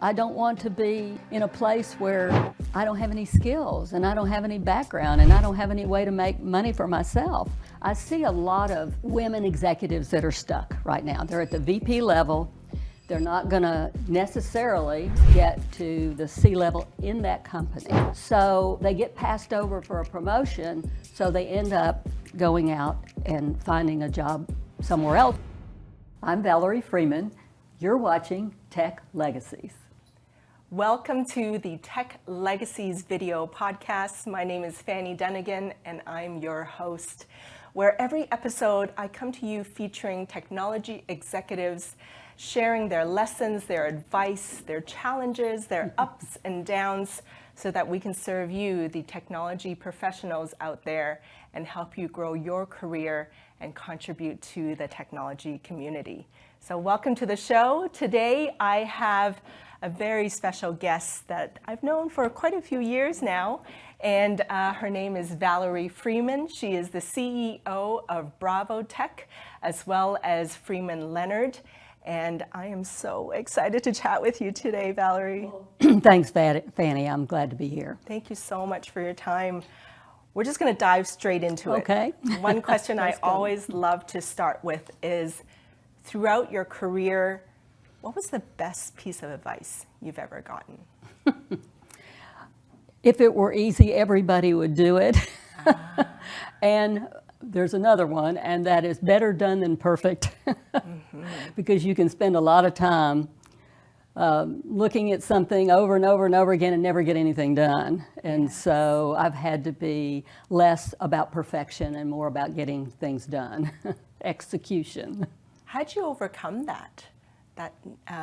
I don't want to be in a place where I don't have any skills and I don't have any background and I don't have any way to make money for myself. I see a lot of women executives that are stuck right now. They're at the VP level. They're not going to necessarily get to the C-level in that company. So they get passed over for a promotion, so they end up going out and finding a job somewhere else. I'm Valerie Freeman. You're watching Tech Legacies. Welcome to the Tech Legacies video podcast. My name is Fanny Dunnigan and I'm your host, where every episode I come to you featuring technology executives sharing their lessons, their advice, their challenges, their ups and downs, so that we can serve you, the technology professionals out there, and help you grow your career and contribute to the technology community. So welcome to the show. Today I have a very special guest that I've known for quite a few years now, and her name is Valerie Freeman. She is the CEO of BravoTECH as well as Freeman+Leonard. And I am so excited to chat with you today, Valerie. Thanks, Fanny. I'm glad to be here. Thank you so much for your time. We're just going to dive straight into it. Okay. One question I always love to start with is, throughout your career, what was the best piece of advice you've ever gotten? If it were easy, everybody would do it. And there's another one, and that is better done than perfect. Because you can spend a lot of time looking at something over and over and over again and never get anything done. And so I've had to be less about perfection and more about getting things done. Execution. How'd you overcome that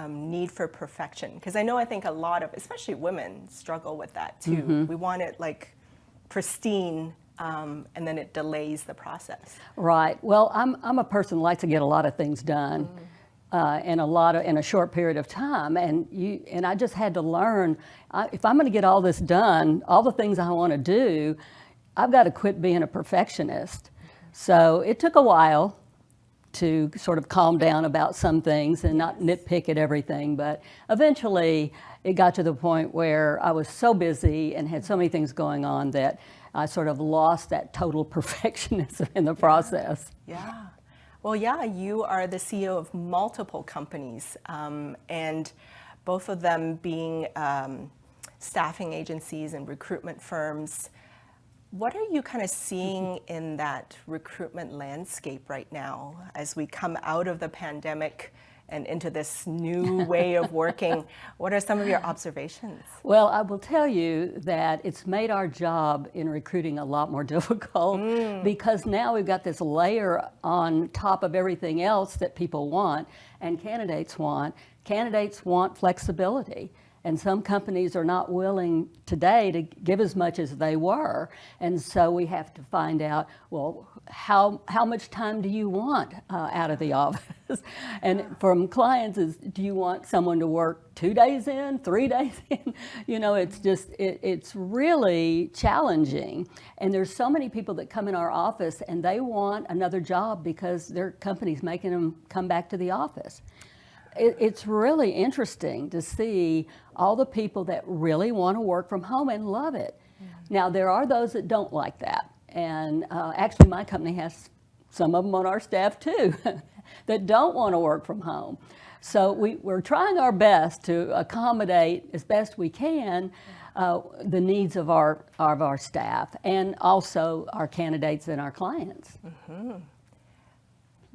need for perfection? Because I think a lot of, especially women, struggle with that too. We want it like pristine, and then it delays the process. Right. Well, I'm a person who likes to get a lot of things done in a short period of time, and I just had to learn if I'm going to get all this done, all the things I want to do, I've got to quit being a perfectionist. So it took a while to sort of calm down about some things and not nitpick at everything, but eventually it got to the point where I was so busy and had so many things going on that I sort of lost that total perfectionism in the process. Yeah. Well, yeah, you are the CEO of multiple companies, and both of them being staffing agencies and recruitment firms. What are you kind of seeing in that recruitment landscape right now as we come out of the pandemic and into this new way of working? What are some of your observations? Well, I will tell you that it's made our job in recruiting a lot more difficult because now we've got this layer on top of everything else that people want and candidates want. Candidates want flexibility. And some companies are not willing today to give as much as they were. And so we have to find out, well, how much time do you want out of the office? And from clients is, do you want someone to work 2 days in, 3 days in? You know, it's just, it's really challenging. And there's so many people that come in our office and they want another job because their company's making them come back to the office. It's really interesting to see all the people that really want to work from home and love it. Now, there are those that don't like that. And actually, my company has some of them on our staff, too, that don't want to work from home. So we're trying our best to accommodate as best we can the needs of our staff and also our candidates and our clients.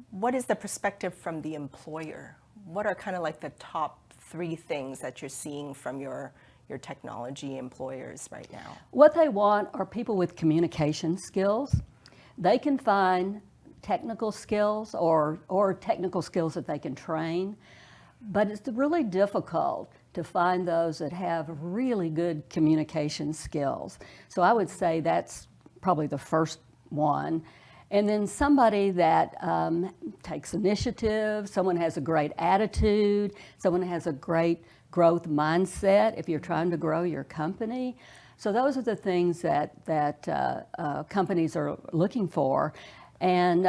What is the perspective from the employer? What are kind of like the top 3 things that you're seeing from your technology employers right now? What they want are people with communication skills. They can find technical skills or technical skills that they can train, but it's really difficult to find those that have really good communication skills. So I would say that's probably the first one. And then somebody that takes initiative, someone has a great attitude, someone has a great growth mindset if you're trying to grow your company. So those are the things that companies are looking for. And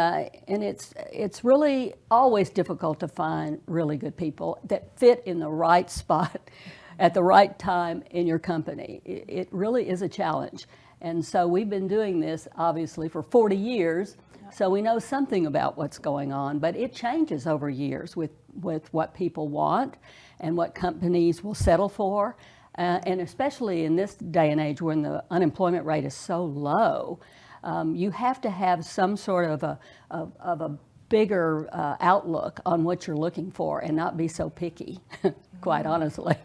it's really always difficult to find really good people that fit in the right spot at the right time in your company. It really is a challenge. And so we've been doing this obviously for 40 years, so we know something about what's going on, but it changes over years with what people want and what companies will settle for. And especially in this day and age when the unemployment rate is so low, you have to have some sort of a bigger outlook on what you're looking for and not be so picky, quite honestly.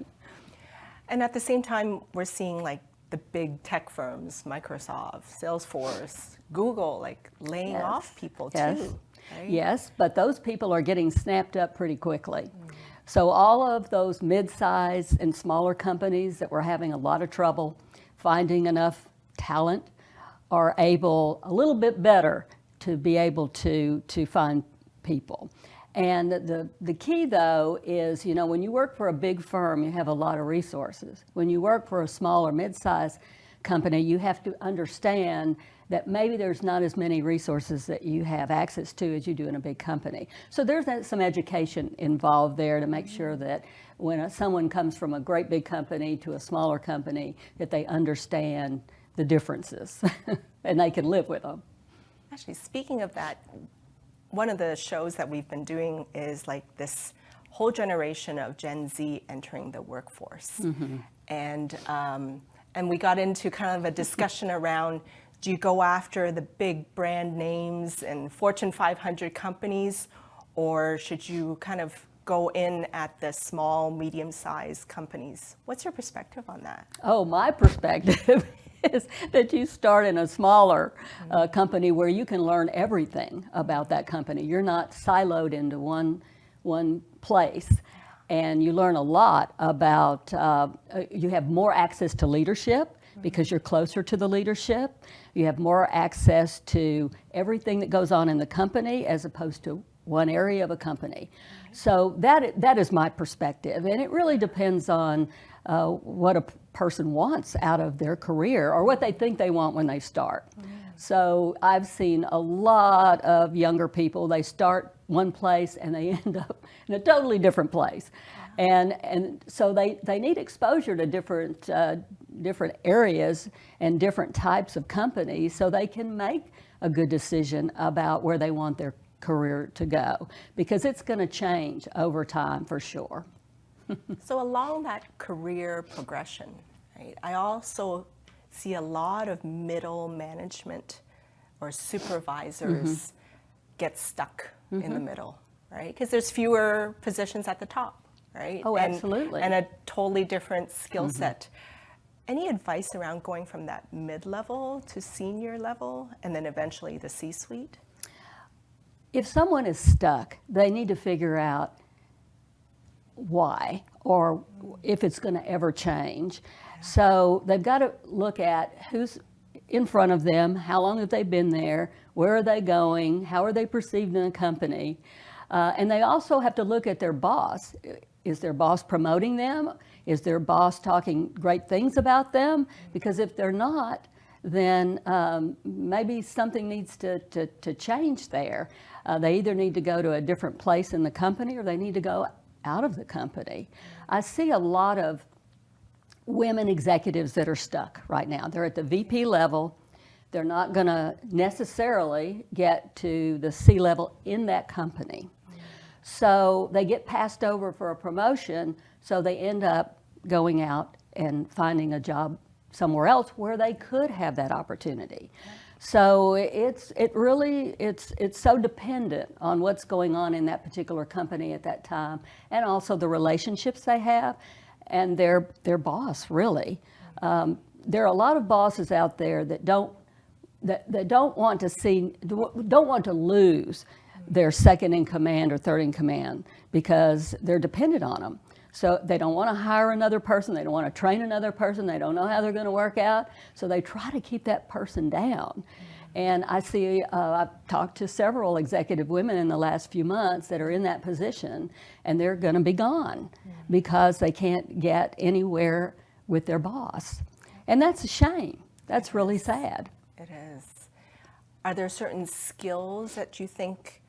And at the same time, we're seeing like the big tech firms, Microsoft, Salesforce, Google, like laying off people too. Right? Yes, but those people are getting snapped up pretty quickly. So all of those mid-sized and smaller companies that were having a lot of trouble finding enough talent are able a little bit better to be able to find people. And the key though is, you know, when you work for a big firm, you have a lot of resources. When you work for a small or mid-sized company, you have to understand that maybe there's not as many resources that you have access to as you do in a big company. So there's some education involved there to make sure that when someone comes from a great big company to a smaller company, that they understand the differences and they can live with them. Actually, speaking of that, one of the shows that we've been doing is like this whole generation of Gen Z entering the workforce. And we got into kind of a discussion around, do you go after the big brand names and Fortune 500 companies, or should you kind of go in at the small, medium-sized companies? What's your perspective on that? Oh, my perspective is that you start in a smaller company where you can learn everything about that company. You're not siloed into one place, and you learn a lot about, you have more access to leadership because you're closer to the leadership. You have more access to everything that goes on in the company as opposed to one area of a company. So that is my perspective, and it really depends on what a person wants out of their career or what they think they want when they start. So I've seen a lot of younger people, they start one place and they end up in a totally different place. And so they need exposure to different areas and different types of companies so they can make a good decision about where they want their career to go, because it's going to change over time for sure. So along that career progression, right, I also see a lot of middle management or supervisors get stuck in the middle, right? Because there's fewer positions at the top, right? Oh, absolutely. And a totally different skill set. Any advice around going from that mid-level to senior level and then eventually the C-suite? If someone is stuck, they need to figure out why or if it's going to ever change. So they've got to look at who's in front of them, how long have they been there, where are they going, how are they perceived in a company, and they also have to look at their boss. Is their boss promoting them? Is their boss talking great things about them? Because if they're not, then maybe something needs to change there. They either need to go to a different place in the company or they need to go out of the company. I see a lot of women executives that are stuck right now. They're at the VP level. They're not going to necessarily get to the C level in that company. So they get passed over for a promotion, so they end up going out and finding a job somewhere else where they could have that opportunity. So it's so dependent on what's going on in that particular company at that time, and also the relationships they have and their boss, really. There are a lot of bosses out there that don't want to lose their second in command or third in command because they're dependent on them. So they don't want to hire another person, they don't want to train another person, they don't know how they're going to work out, so they try to keep that person down. And I see, I've talked to several executive women in the last few months that are in that position, and they're going to be gone because they can't get anywhere with their boss. And that's a shame. That's really sad. It is. Are there certain skills that you think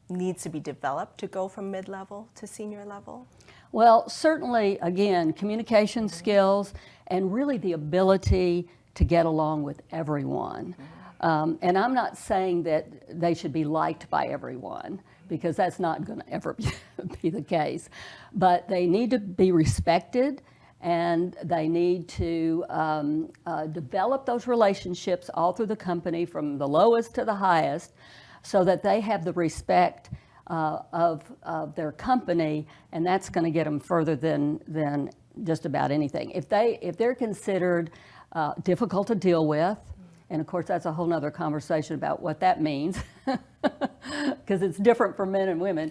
needs to be developed to go from mid-level to senior level? Well, certainly, again, communication skills and really the ability to get along with everyone. And I'm not saying that they should be liked by everyone, because that's not going to ever be the case. But they need to be respected, and they need to develop those relationships all through the company from the lowest to the highest, so that they have the respect of their company, and that's going to get them further than just about anything. If they're considered difficult to deal with, and of course that's a whole nother conversation about what that means, because it's different for men and women,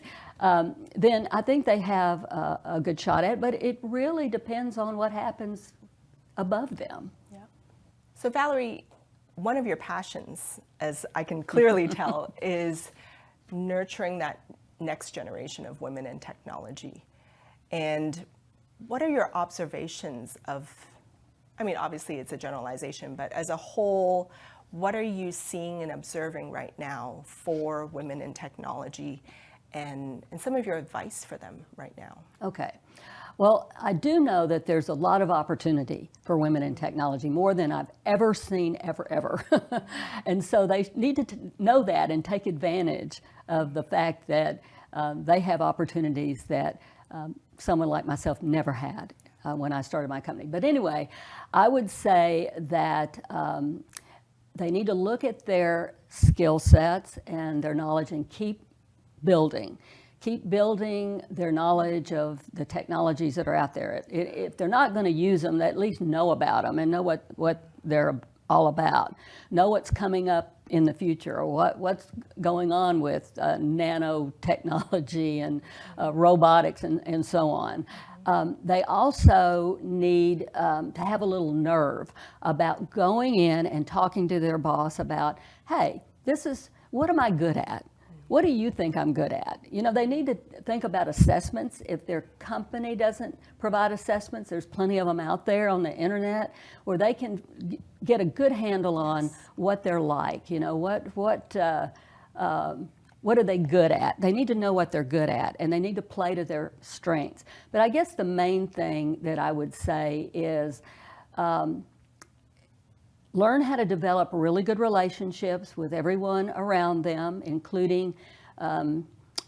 then I think they have a good shot at it, but it really depends on what happens above them. Yeah. So Valerie, one of your passions, as I can clearly tell, is nurturing that next generation of women in technology. And what are your observations of, I mean, obviously it's a generalization, but as a whole, what are you seeing and observing right now for women in technology, and some of your advice for them right now? Okay. Well, I do know that there's a lot of opportunity for women in technology, more than I've ever seen, ever. And so they need to know that and take advantage of the fact that they have opportunities that someone like myself never had when I started my company. But anyway, I would say that they need to look at their skill sets and their knowledge and keep building their knowledge of the technologies that are out there. If they're not going to use them, they at least know about them and know what they're all about. Know what's coming up in the future, or what's going on with nanotechnology and robotics and so on. They also need to have a little nerve about going in and talking to their boss about, hey, what am I good at? What do you think I'm good at? You know, they need to think about assessments. If their company doesn't provide assessments, there's plenty of them out there on the internet where they can get a good handle on what they're like. You know, what are they good at? They need to know what they're good at, and they need to play to their strengths. But I guess the main thing that I would say is learn how to develop really good relationships with everyone around them, including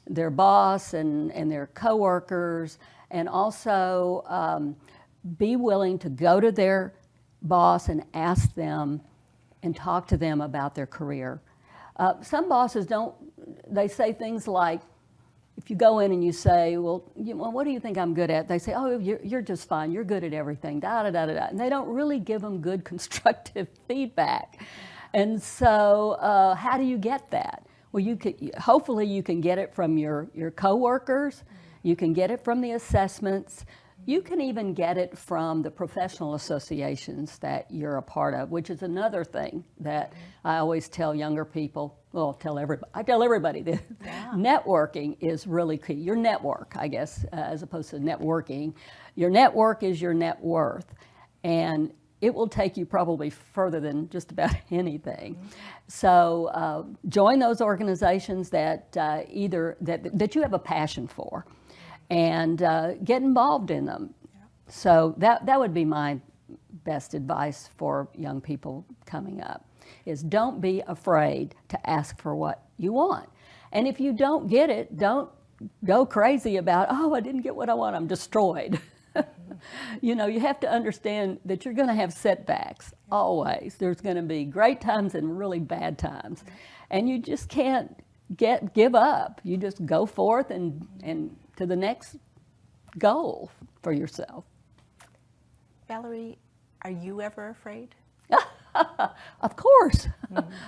their boss and their coworkers, and also be willing to go to their boss and ask them and talk to them about their career. Some bosses they say things like, if you go in and you say, well, what do you think I'm good at? They say, oh, you're just fine. You're good at everything, da-da-da-da-da. And they don't really give them good constructive feedback. And so how do you get that? Well, hopefully you can get it from your coworkers. You can get it from the assessments. You can even get it from the professional associations that you're a part of, which is another thing that I always tell younger people. Well, I tell everybody that networking is really key. Your network, I guess, as opposed to networking. Your network is your net worth, and it will take you probably further than just about anything. So join those organizations that that you have a passion for, and get involved in them. So that would be my best advice for young people coming up, is don't be afraid to ask for what you want. And if you don't get it, don't go crazy about, oh, I didn't get what I want, I'm destroyed. You know, you have to understand that you're going to have setbacks, always. There's going to be great times and really bad times. And you just can't give up. You just go forth and to the next goal for yourself. Valerie, are you ever afraid? Of course,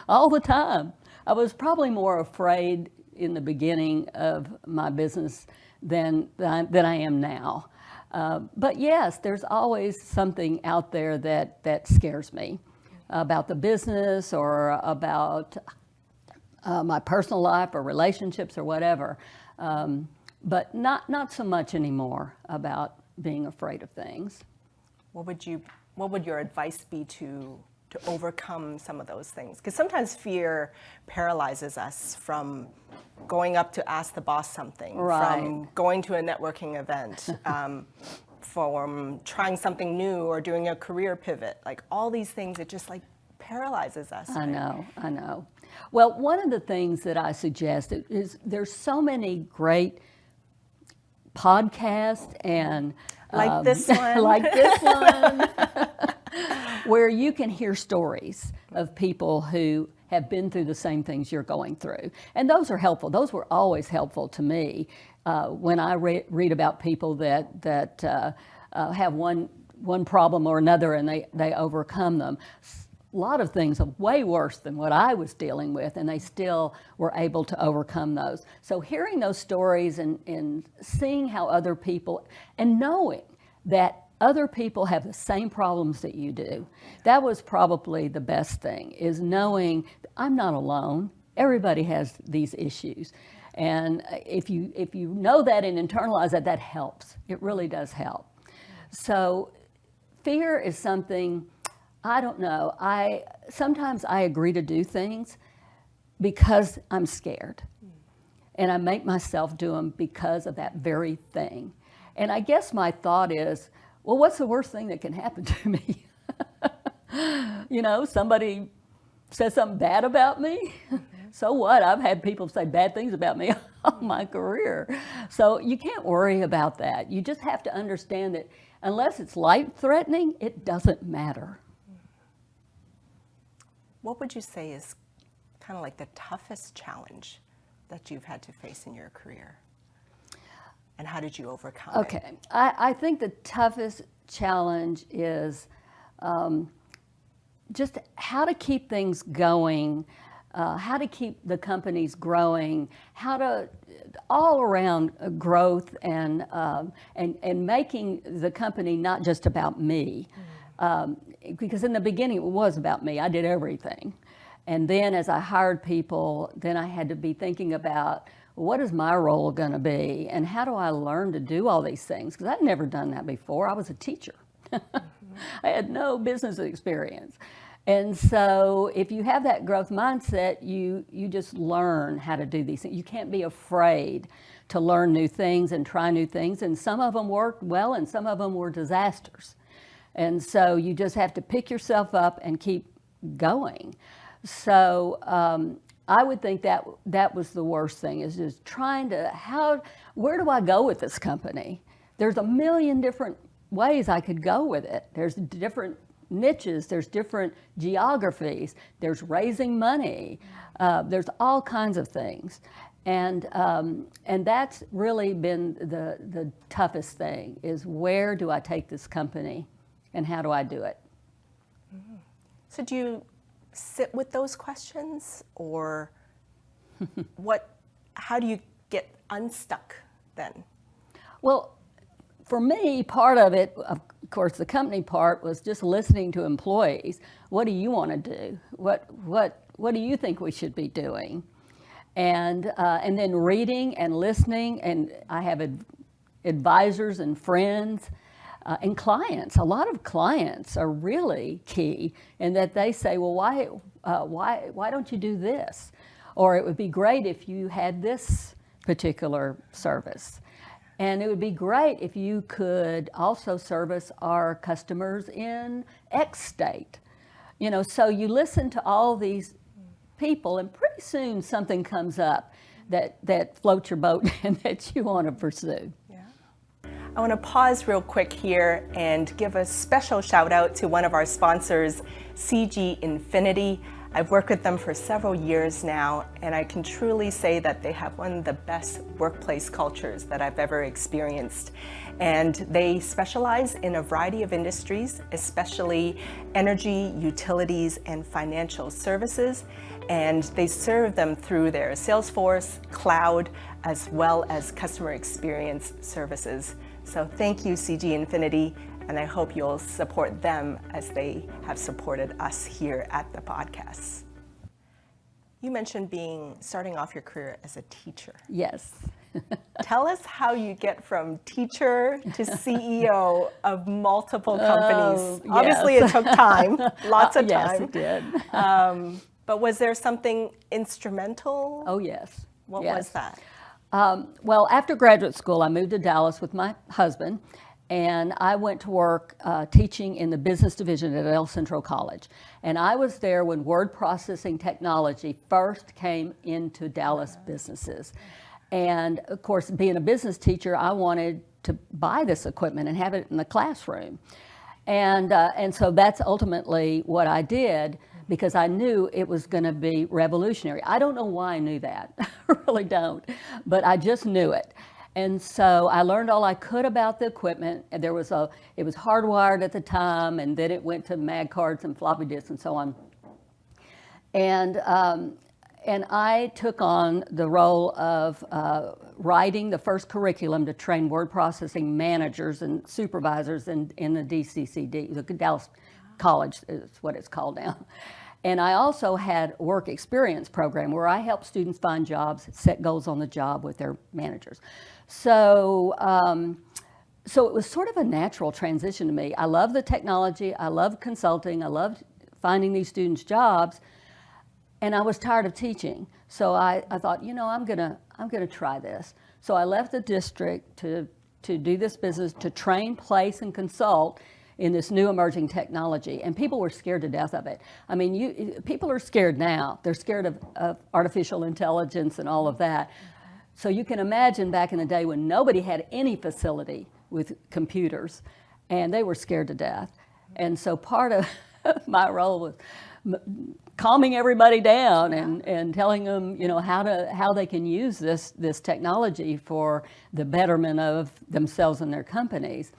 all the time. I was probably more afraid in the beginning of my business than I am now. But yes, there's always something out there that scares me about the business or about my personal life or relationships or whatever. But not so much anymore about being afraid of things. What would your advice be to to overcome some of those things? Because sometimes fear paralyzes us from going up to ask the boss something, from going to a networking event, from trying something new or doing a career pivot. Like all these things, it just like paralyzes us. I know. Well, one of the things that I suggest is there's so many great podcasts and like this one, where you can hear stories of people who have been through the same things you're going through. And those are helpful. Those were always helpful to me when I read about people that have one problem or another and they overcome them. A lot of things are way worse than what I was dealing with, and they still were able to overcome those. So hearing those stories and seeing how other people, and knowing that other people have the same problems that you do, that was probably the best thing, is knowing I'm not alone. Everybody has these issues. And if you know that and internalize that, that helps. It really does help. So fear is something, I don't know. Sometimes I agree to do things because I'm scared. And I make myself do them because of that very thing. And I guess my thought is, well, what's the worst thing that can happen to me? You know, somebody says something bad about me. So what? I've had people say bad things about me all my career. So you can't worry about that. You just have to understand that unless it's life-threatening, it doesn't matter. What would you say is kind of like the toughest challenge that you've had to face in your career? And how did you overcome it? Okay, I think the toughest challenge is just how to keep things going, how to keep the companies growing, how to all around growth and making the company not just about me. Because in the beginning it was about me. I did everything. And then as I hired people, then I had to be thinking about, what is my role going to be and how do I learn to do all these things? Because I'd never done that before. I was a teacher. I had no business experience. And so if you have that growth mindset, you just learn how to do these things. You can't be afraid to learn new things and try new things. And some of them worked well and some of them were disasters. And so you just have to pick yourself up and keep going. So I would think that was the worst thing, is just trying to, where do I go with this company? There's a million different ways I could go with it. There's different niches, there's different geographies, there's raising money, there's all kinds of things. And that's really been the toughest thing, is where do I take this company and how do I do it? Mm-hmm. So do you sit with those questions, or how do you get unstuck then? Well, for me, part of it, of course, the company part was just listening to employees. What do you want to do? What do you think we should be doing? And then reading and listening, and I have advisors and friends and clients. A lot of clients are really key in that they say, well, why don't you do this? Or it would be great if you had this particular service. And it would be great if you could also service our customers in X state. You know, so you listen to all these people, and pretty soon something comes up that floats your boat and that you want to pursue. I want to pause real quick here and give a special shout out to one of our sponsors, CG Infinity. I've worked with them for several years now, and I can truly say that they have one of the best workplace cultures that I've ever experienced. And they specialize in a variety of industries, especially energy, utilities, and financial services. And they serve them through their Salesforce, cloud, as well as customer experience services. So thank you, CG Infinity, and I hope you'll support them as they have supported us here at the podcast. You mentioned starting off your career as a teacher. Yes. Tell us how you get from teacher to CEO of multiple companies. Yes. Obviously, it took time, lots of Yes, time. it did. But was there something instrumental? Oh, yes. What Yes. was that? Well, after graduate school, I moved to Dallas with my husband, and I went to work teaching in the business division at El Centro College. And I was there when word processing technology first came into Dallas businesses. And of course, being a business teacher, I wanted to buy this equipment and have it in the classroom. And so that's ultimately what I did, because I knew it was going to be revolutionary. I don't know why I knew that. I really don't. But I just knew it. And so I learned all I could about the equipment. And it was hardwired at the time, and then it went to MAG cards and floppy disks and so on. And I took on the role of writing the first curriculum to train word processing managers and supervisors in the DCCD, the Dallas College is what it's called now. And I also had a work experience program where I helped students find jobs, set goals on the job with their managers. So it was sort of a natural transition to me. I love the technology, I love consulting, I loved finding these students jobs, and I was tired of teaching. So I thought, I'm gonna try this. So I left the district to do this business, to train, place, and consult in this new emerging technology. And people were scared to death of it. I mean, people are scared now. They're scared of artificial intelligence and all of that. So you can imagine back in the day when nobody had any facility with computers, and they were scared to death. And so part of my role was calming everybody down and telling them, how they can use this technology for the betterment of themselves and their companies.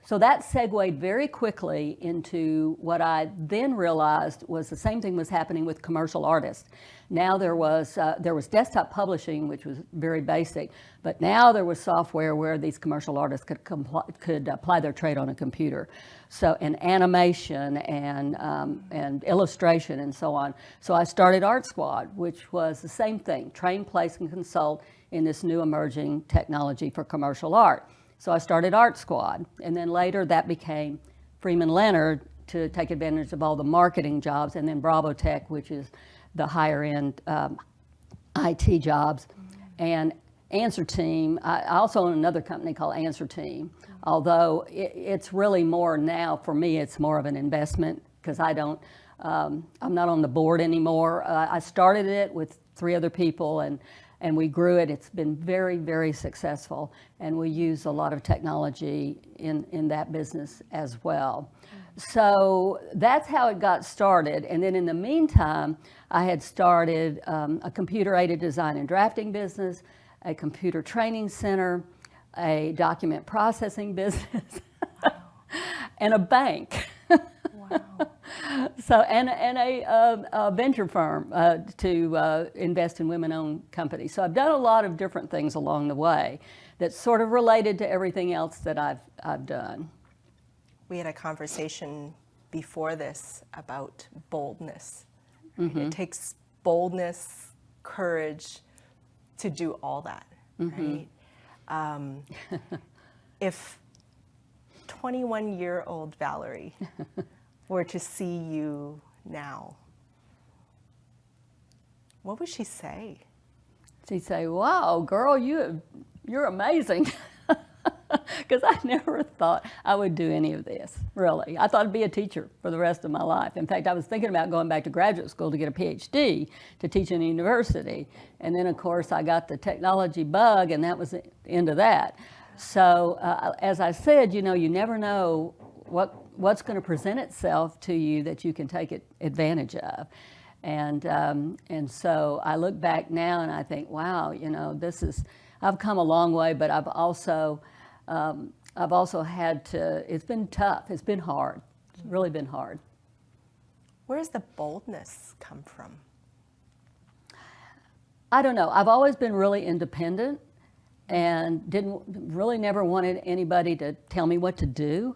So that segued very quickly into what I then realized was the same thing was happening with commercial artists. Now there was desktop publishing, which was very basic, but now there was software where these commercial artists could apply their trade on a computer. So, and animation and illustration and so on. So I started Art Squad, which was the same thing, train, place, and consult in this new emerging technology for commercial art. So I started Art Squad, and then later that became Freeman+Leonard to take advantage of all the marketing jobs, and then BravoTECH, which is the higher end IT jobs, and Anserteam. I also own another company called Anserteam, although it's really more now, for me, it's more of an investment because I'm not on the board anymore. I started it with 3 other people, and we grew it. It's been very, very successful, and we use a lot of technology in that business as well. So that's how it got started. And then in the meantime, I had started a computer-aided design and drafting business, a computer training center, a document processing business, and a bank. Wow. So, and a venture firm to invest in women-owned companies. So I've done a lot of different things along the way that's sort of related to everything else that I've done. We had a conversation before this about boldness. Mm-hmm. It takes boldness, courage to do all that, Mm-hmm. right? If 21-year-old Valerie were to see you now, what would she say? She'd say, "Wow, girl, you're amazing." Because I never thought I would do any of this, really. I thought I'd be a teacher for the rest of my life. In fact, I was thinking about going back to graduate school to get a PhD to teach in a university. And then, of course, I got the technology bug, and that was the end of that. So, as I said, you never know what's going to present itself to you that you can take advantage of. And so I look back now and I think, wow, I've come a long way, but I've also had to, it's been tough, it's been hard, it's really been hard. Where does the boldness come from? I don't know, I've always been really independent and never wanted anybody to tell me what to do.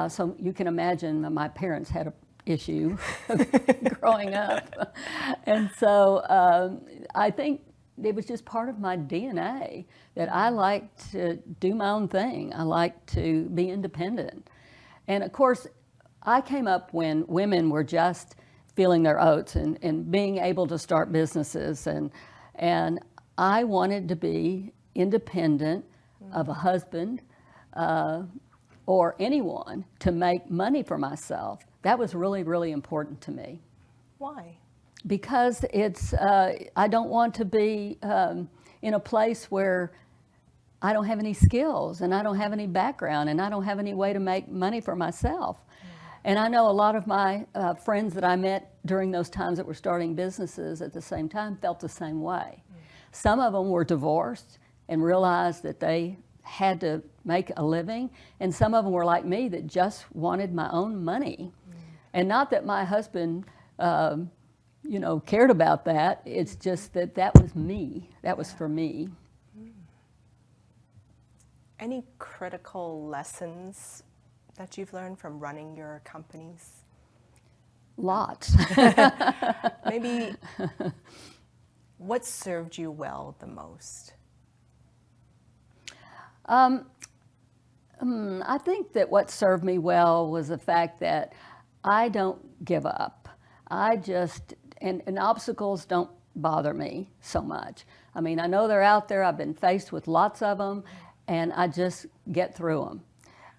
So you can imagine that my parents had an issue growing up. And so I think it was just part of my DNA that I like to do my own thing. I like to be independent. And of course, I came up when women were just feeling their oats and being able to start businesses. And I wanted to be independent of a husband or anyone to make money for myself. That was really, really important to me. Why? Because I don't want to be in a place where I don't have any skills and I don't have any background and I don't have any way to make money for myself. And I know a lot of my friends that I met during those times that were starting businesses at the same time felt the same way. Some of them were divorced and realized that they had to make a living, and some of them were like me that just wanted my own money. And not that my husband cared about that. It's just that was me. That was for me. Any critical lessons that you've learned from running your companies? Lots. Maybe what served you well the most? I think that what served me well was the fact that I don't give up. And obstacles don't bother me so much. I mean, I know they're out there. I've been faced with lots of them, and I just get through them.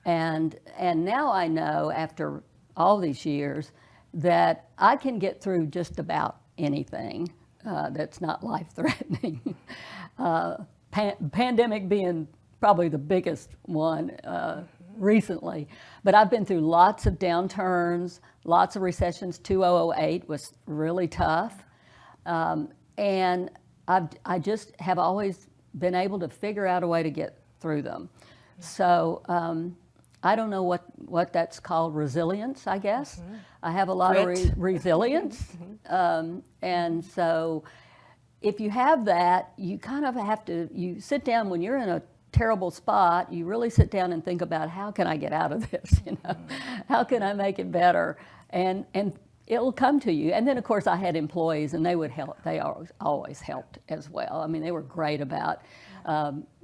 And now I know, after all these years, that I can get through just about anything that's not life-threatening. Pandemic being probably the biggest one recently. But I've been through lots of downturns, lots of recessions. 2008 was really tough. And I just have always been able to figure out a way to get through them. So I don't know what that's called, resilience, I guess. I have a lot of resilience. And so if you have that, you kind of have to, you sit down when you're in a terrible spot, you really sit down and think about, how can I get out of this? How can I make it better? And it'll come to you. And then of course I had employees, and they would help. They always helped as well. I mean, they were great about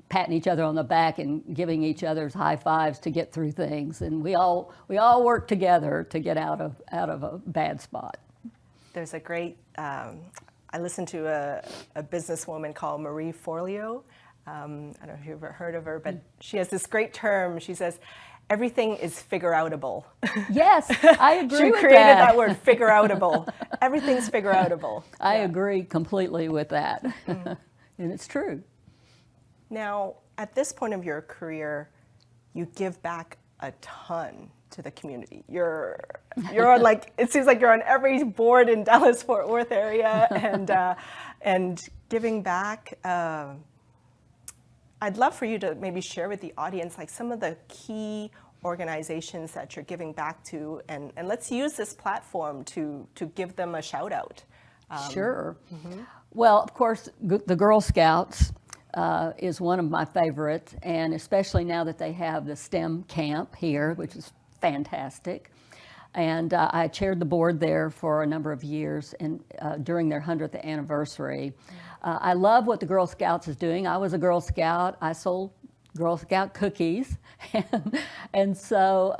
patting each other on the back and giving each other's high fives to get through things. And we all worked together to get out of a bad spot. There's a great, I listened to a businesswoman called Marie Forleo. I don't know if you've ever heard of her, but she has this great term. She says, everything is figure-outable. Yes, I agree She with created that. that word, figure-outable. Everything's figure-outable. I agree completely with that. And it's true. Now, at this point of your career, you give back a ton to the community. You're on, like, it seems like you're on every board in Dallas-Fort Worth area, and giving back. I'd love for you to maybe share with the audience, like, some of the key organizations that you're giving back to, and let's use this platform to give them a shout out. Sure. Well, of course, the Girl Scouts is one of my favorites, and especially now that they have the STEM camp here, which is fantastic. And I chaired the board there for a number of years, and during their 100th anniversary. I love what the Girl Scouts is doing. I was a Girl Scout. I sold Girl Scout cookies. And so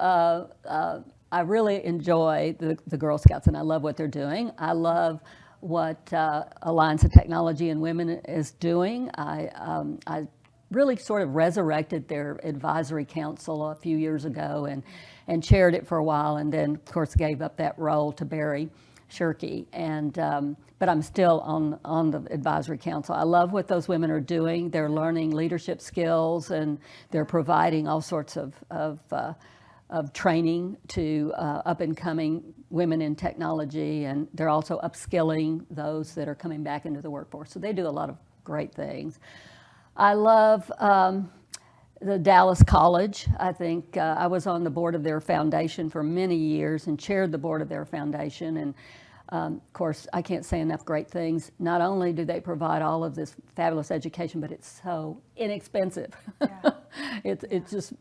I really enjoy the Girl Scouts, and I love what they're doing. I love what Alliance of Technology and Women is doing. I really sort of resurrected their advisory council a few years ago and chaired it for a while, and then of course gave up that role to Barry Shirky. But I'm still on the advisory council. I love what those women are doing. They're learning leadership skills, and they're providing all sorts of training to up-and-coming women in technology, and they're also upskilling those that are coming back into the workforce. So they do a lot of great things. I love the Dallas College. I think I was on the board of their foundation for many years and chaired the board of their foundation. And of course, I can't say enough great things. Not only do they provide all of this fabulous education, but it's so inexpensive. Yeah. It's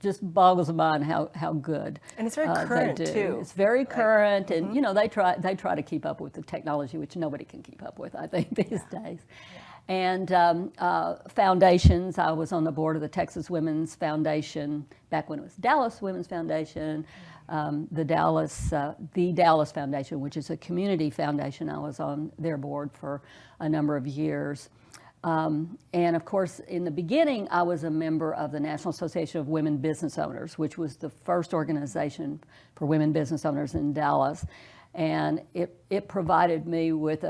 just boggles the mind how good and it's very current they do. too. It's very current, and you know they try to keep up with the technology, which nobody can keep up with, I think, these days. And foundations. I was on the board of the Texas Women's Foundation back when it was Dallas Women's Foundation, the Dallas Foundation, which is a community foundation. I was on their board for a number of years. And of course, in the beginning, I was a member of the National Association of Women Business Owners, which was the first organization for women business owners in Dallas. And it provided me with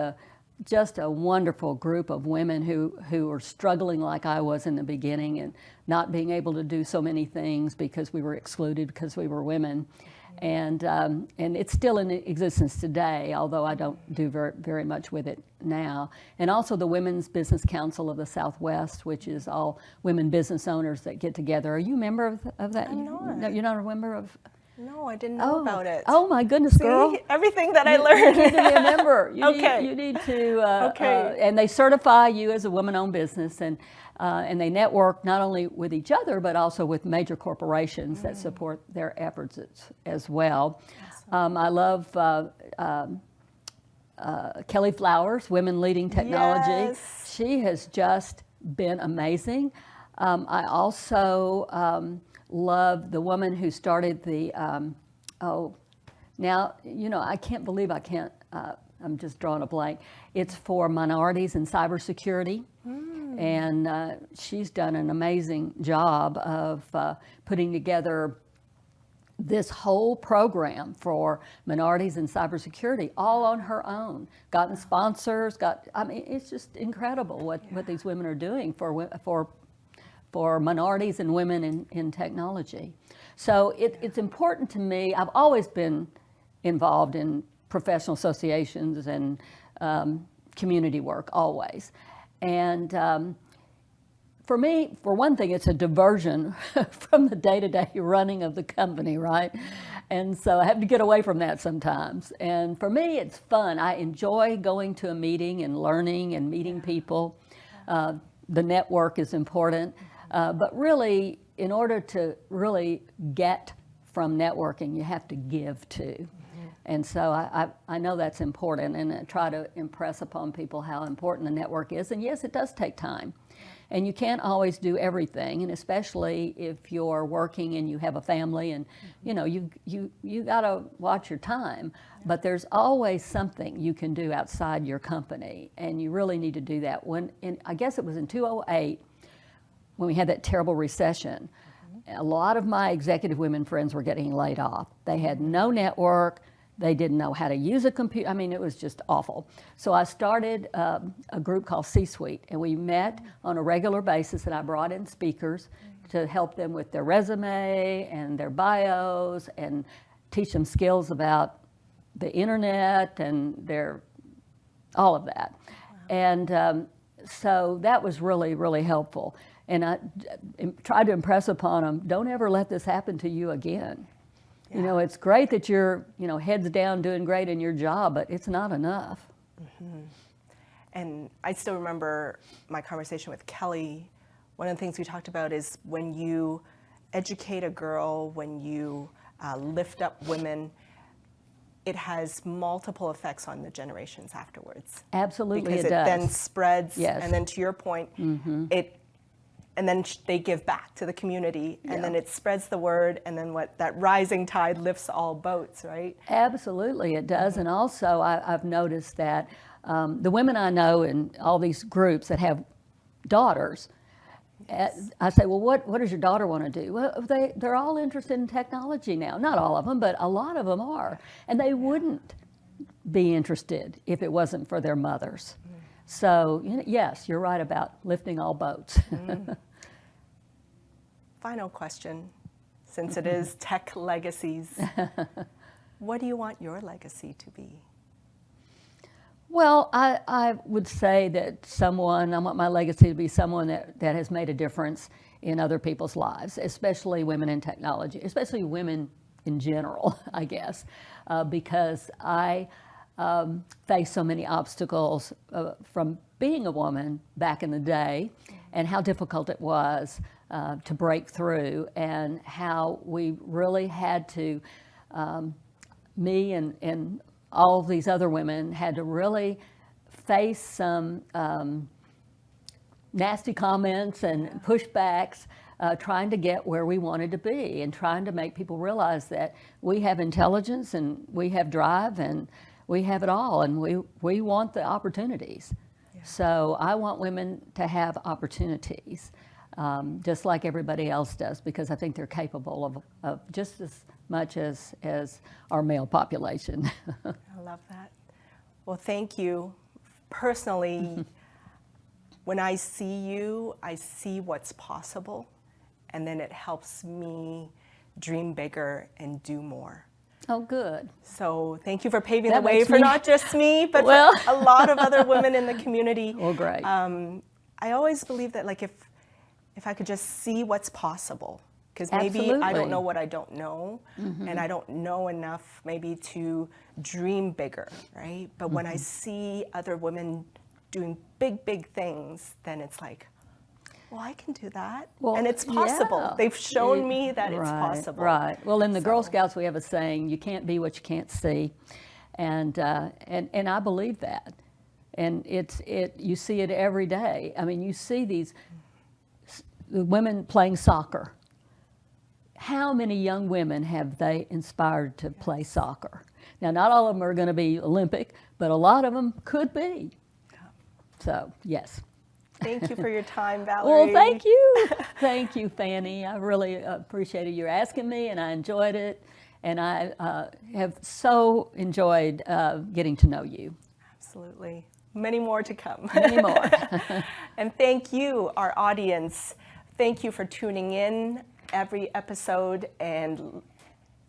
just a wonderful group of women who were struggling like I was in the beginning and not being able to do so many things because we were excluded because we were women. And it's still in existence today, although I don't do very much with it now. And also the Women's Business Council of the Southwest, which is all women business owners that get together. Are you a member of that? I'm not. No, you're not a member of? No, I didn't know about it. Oh my goodness, girl. See, everything that I learned. You need to be a member. Okay. You need to, and they certify you as a woman-owned business, and they network not only with each other, but also with major corporations that support their efforts as well. I love Kelly Flowers, Women Leading Technology. Yes. She has just been amazing. I also love the woman who started the, now, you know, I can't believe I'm just drawing a blank. It's for minorities in cybersecurity. And she's done an amazing job of putting together this whole program for minorities in cybersecurity, all on her own. Gotten sponsors, I mean, it's just incredible what these women are doing for minorities and women in technology. So it's important to me. I've always been involved in professional associations and community work, always. And for me, for one thing, it's a diversion from the day-to-day running of the company, right? And so I have to get away from that sometimes. And for me, it's fun. I enjoy going to a meeting and learning and meeting people. The network is important. But really, in order to really get from networking, you have to give too. And so I know that's important, and I try to impress upon people how important the network is. And yes, it does take time. And you can't always do everything, and especially if you're working and you have a family, and you know, you gotta watch your time. But there's always something you can do outside your company, and you really need to do that. I guess it was in 2008, when we had that terrible recession, a lot of my executive women friends were getting laid off. They had no network. They didn't know how to use a computer. I mean, it was just awful. So I started a group called C-Suite, and we met on a regular basis, and I brought in speakers to help them with their resume and their bios and teach them skills about the internet and all of that. Wow. And so that was really, really helpful. And I tried to impress upon them, don't ever let this happen to you again. Yeah. You know, it's great that you're, heads down doing great in your job, but it's not enough. Mm-hmm. And I still remember my conversation with Kelly. One of the things we talked about is when you educate a girl, when you lift up women, it has multiple effects on the generations afterwards. Absolutely, because it does. Then spreads, yes. And then to your point, and then they give back to the community, and then it spreads the word, and then that rising tide lifts all boats, right? Absolutely, it does. And also, I've noticed that the women I know in all these groups that have daughters, I say, well, what does your daughter want to do? Well, they're all interested in technology now. Not all of them, but a lot of them are. And they wouldn't be interested if it wasn't for their mothers. So, yes, you're right about lifting all boats. Final question, since it is tech legacies. What do you want your legacy to be? Well, I would say that I want my legacy to be someone that has made a difference in other people's lives, especially women in technology, especially women in general, I guess, because I faced so many obstacles from being a woman back in the day, and how difficult it was to break through, and how we really had to, me and all these other women had to really face some nasty comments and pushbacks, trying to get where we wanted to be, and trying to make people realize that we have intelligence and we have drive and we have it all, and we want the opportunities. Yeah. So I want women to have opportunities, just like everybody else does, because I think they're capable of just as much as our male population. I love that. Well, thank you. Personally, when I see you, I see what's possible, and then it helps me dream bigger and do more. Oh, good. So thank you for paving That the way makes for me- not just me, but Well. for a lot of other women in the community. Well, great. I always believe that, like, if I could just see what's possible, because maybe I Absolutely. don't know what I don't know, and I don't know enough maybe to dream bigger, right? But when I see other women doing big, big things, then it's like, well, I can do that. Well, and it's possible. yeah. They've shown me that it's Right, possible. Right. Well, in the Girl So- Scouts, we have a saying: "You can't be what you can't see," and I believe that. And you see it every day. I mean, you see these women playing soccer. How many young women have they inspired to play soccer? Now, not all of them are going to be Olympic, but a lot of them could be. So, yes. Thank you for your time, Valerie. Well, thank you. Thank you, Fanny. I really appreciated you asking me, and I enjoyed it. And I have so enjoyed getting to know you. Absolutely. Many more to come. Many more. And thank you, our audience. Thank you for tuning in every episode and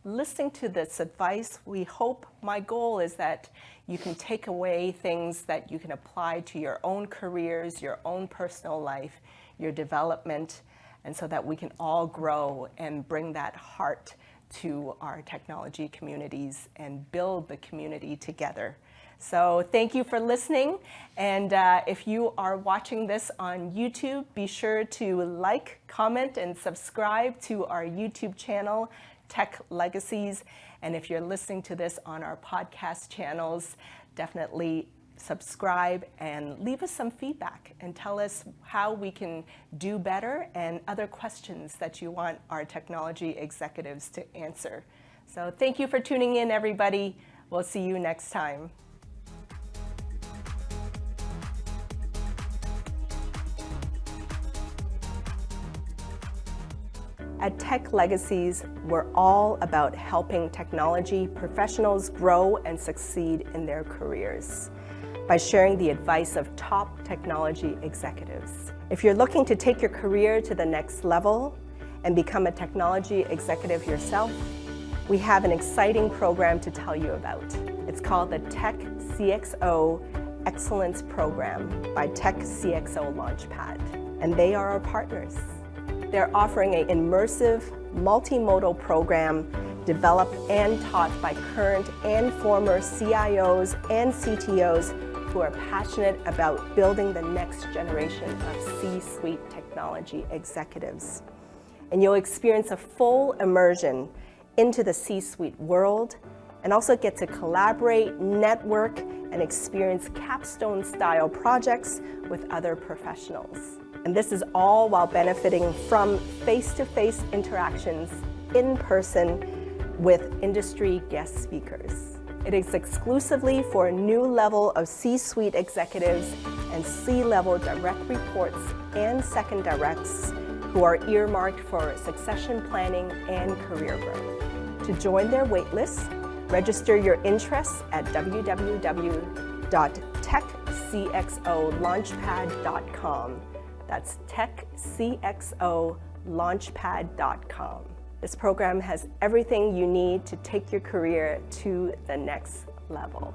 listening to this advice. We hope, my goal is that you can take away things that you can apply to your own careers, your own personal life, your development, and so that we can all grow and bring that heart to our technology communities and build the community together. So thank you for listening. And if you are watching this on YouTube, be sure to like, comment, and subscribe to our YouTube channel, Tech Legacies. And if you're listening to this on our podcast channels, definitely subscribe and leave us some feedback and tell us how we can do better and other questions that you want our technology executives to answer. So thank you for tuning in, everybody. We'll see you next time. At Tech Legacies, we're all about helping technology professionals grow and succeed in their careers by sharing the advice of top technology executives. If you're looking to take your career to the next level and become a technology executive yourself, we have an exciting program to tell you about. It's called the Tech CXO Excellence Program by Tech CXO Launchpad, and they are our partners. They're offering an immersive, multimodal program developed and taught by current and former CIOs and CTOs who are passionate about building the next generation of C-suite technology executives. And you'll experience a full immersion into the C-suite world and also get to collaborate, network, and experience capstone-style projects with other professionals. And this is all while benefiting from face-to-face interactions in person with industry guest speakers. It is exclusively for a new level of C-suite executives and C-level direct reports and second directs who are earmarked for succession planning and career growth. To join their waitlist, register your interests at www.techcxolaunchpad.com. That's techcxolaunchpad.com. This program has everything you need to take your career to the next level.